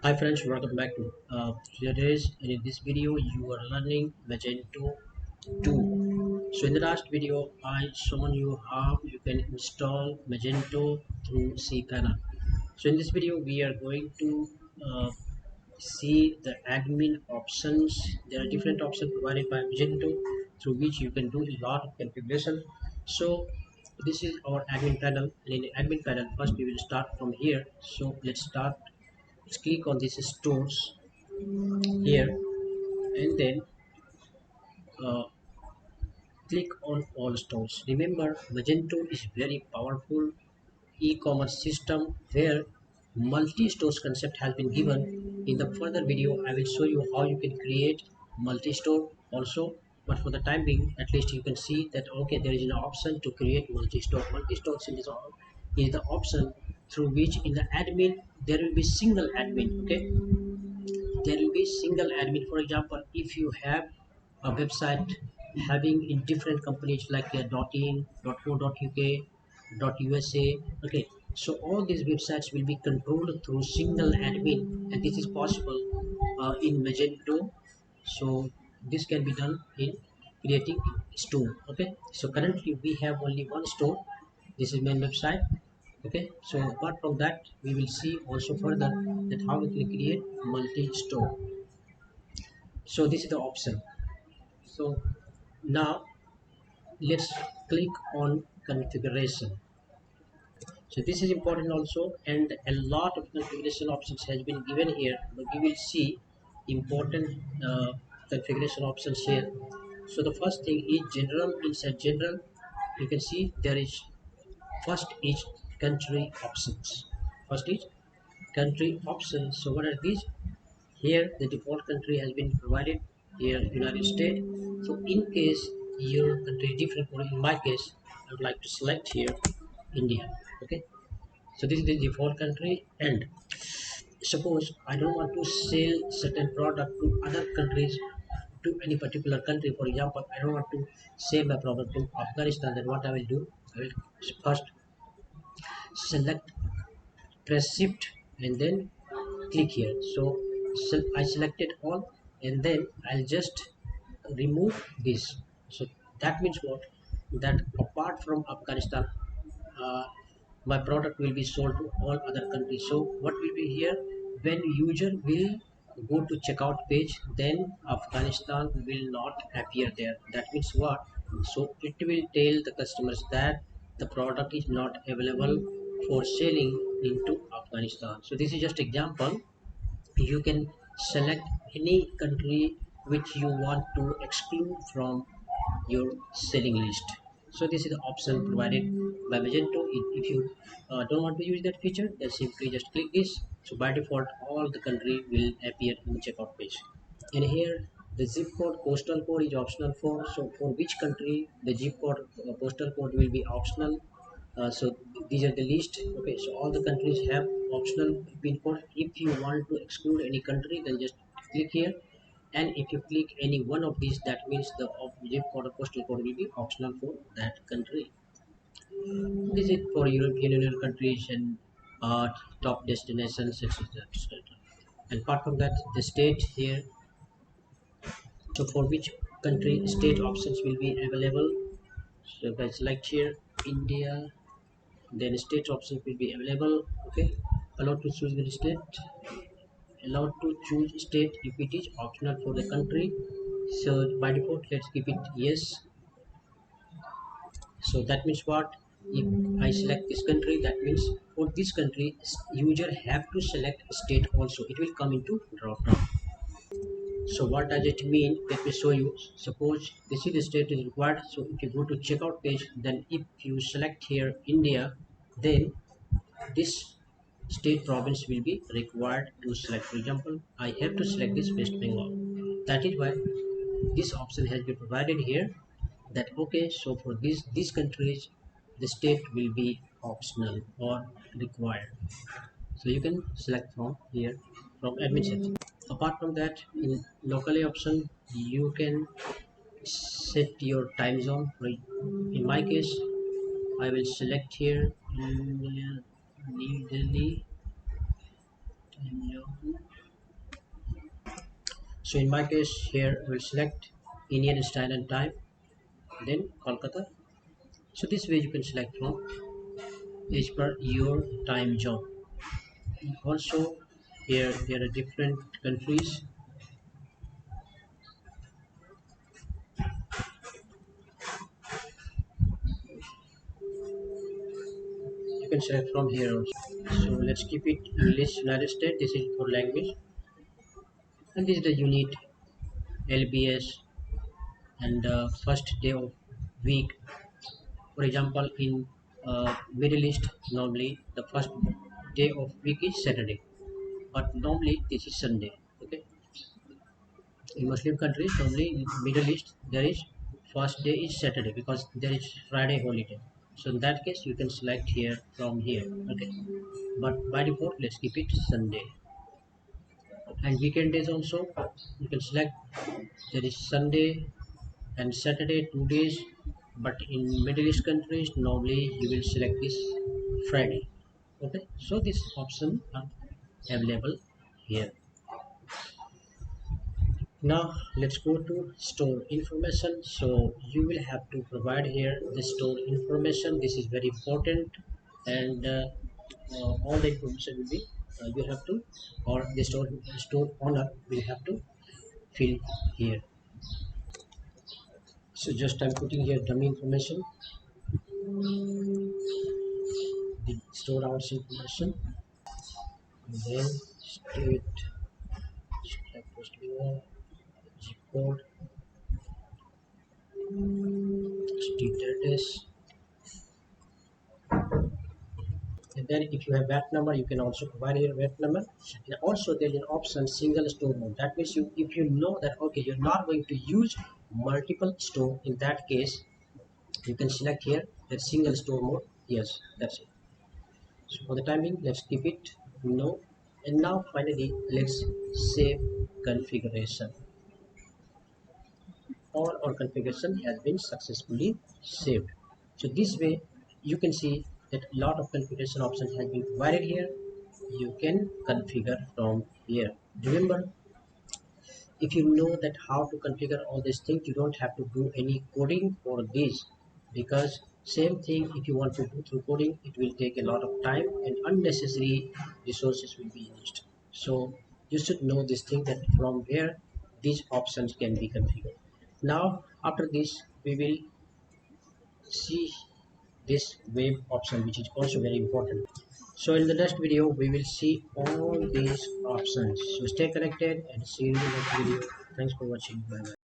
Hi friends, welcome back to today's and in this video you are learning Magento 2. So in the last video I shown you how you can install Magento through cPanel. So in this video we are going to see the admin options. There are different options provided by Magento through which you can do a lot of configuration. So this is our admin panel, and in the admin panel first we will start from here. So let's click on this stores here, and then uh, click on all stores. Remember, Magento is very powerful e-commerce system where multi-stores concept has been given. In the further video I will show you how you can create multi-store also, but for the time being at least you can see that okay, there is an option to create multi-store is the option through which in the admin there will be single admin. Okay, there will be single admin. For example, if you have a website having in different companies like .in, .co.uk, .usa, okay, so all these websites will be controlled through single admin, and this is possible in Magento. So this can be done in creating store. Okay, so currently we have only one store. This is main website. Okay, so apart from that we will see also further that how we can create multi-store. So this is the option. So now let's click on configuration. So this is important also, and a lot of configuration options has been given here, but we will see important configuration options here. So the first thing is general. Inside general you can see there is first is country options. First is country options. So what are these? Here the default country has been provided here, United States. So in case your country is different, or in my case I would like to select here India. Okay, so this is the default country, and suppose I don't want to sell certain product to other countries, to any particular country. For example, I don't want to sell my product to Afghanistan. Then what I will do, I will first select, press shift, and then click here. So I selected all, and then I'll just remove this. So that means what? That apart from Afghanistan, uh, my product will be sold to all other countries. So what will be here, when user will go to checkout page, then Afghanistan will not appear there. That means what? So it will tell the customers that the product is not available for selling into Afghanistan. So this is just example. You can select any country which you want to exclude from your selling list. So this is the option provided by Magento. If you don't want to use that feature, then simply just click this. So by default all the country will appear in the checkout page. And here the zip code, postal code is optional for. So for which country the zip code, postal code will be optional. So these are the list. Okay, so all the countries have optional pin code. If you want to exclude any country, then just click here, and if you click any one of these, that means the zip code or postal code will be optional for that country. This is for European Union countries and top destinations, etc., etc. And apart from that, the state here. So for which country state options will be available. So if I select here India, then state options will be available. Okay, allow to choose the state, allowed to choose state if it is optional for the country. So by default let's keep it yes. So that means what? If I select this country, that means for this country user have to select state also. It will come into drop down. So what does it mean? Let me show you. Suppose this is the state is required. So if you go to checkout page, then if you select here India, then this state province will be required to select. For example, I have to select this West Bengal. That is why this option has been provided here, that okay, so for these countries the state will be optional or required. So you can select from here, from admin section. Apart from that, in locally option you can set your time zone. In my case I will select here New Delhi, time zone. So in my case here I will select Indian style and time, then Kolkata. So this way you can select from as per your time zone. Also here there are different countries. You can select from here also. So let's keep it English United States. This is for language, and this is the unit LBS and first day of week. For example, in Middle East, normally the first day of week is Saturday, but normally this is Sunday. Okay, in Muslim countries, normally in Middle East there is first day is Saturday because there is Friday holiday. So in that case, you can select here from here. Okay, but by default, let's keep it Sunday. And weekend days also, you can select there is Sunday and Saturday 2 days, but in Middle East countries normally you will select this Friday. Okay, so this option are available here. Now let's go to store information. So you will have to provide here the store information. This is very important, and all the information will be you have to, or the store owner will have to fill here. So just I'm putting here dummy information, the store hours information, and then state, select West Bengal, zip code, state address, and then if you have VAT number, you can also provide your VAT number. And also there is an option single store mode. That means you, if you know that okay, you're not going to use multiple store, in that case, you can select here that single store mode. Yes, that's it. So for the timing, let's keep it no. And now finally, let's save configuration. All our configuration has been successfully saved. So this way, you can see that a lot of configuration options have been provided here. You can configure from here. Remember, if you know that how to configure all these things, you don't have to do any coding for this, because same thing, if you want to do through coding, it will take a lot of time and unnecessary resources will be used. So you should know this thing, that from where these options can be configured. Now after this we will see this web option, which is also very important. So in the next video we will see all these options. So stay connected and see you in the next video. Thanks for watching. Bye bye.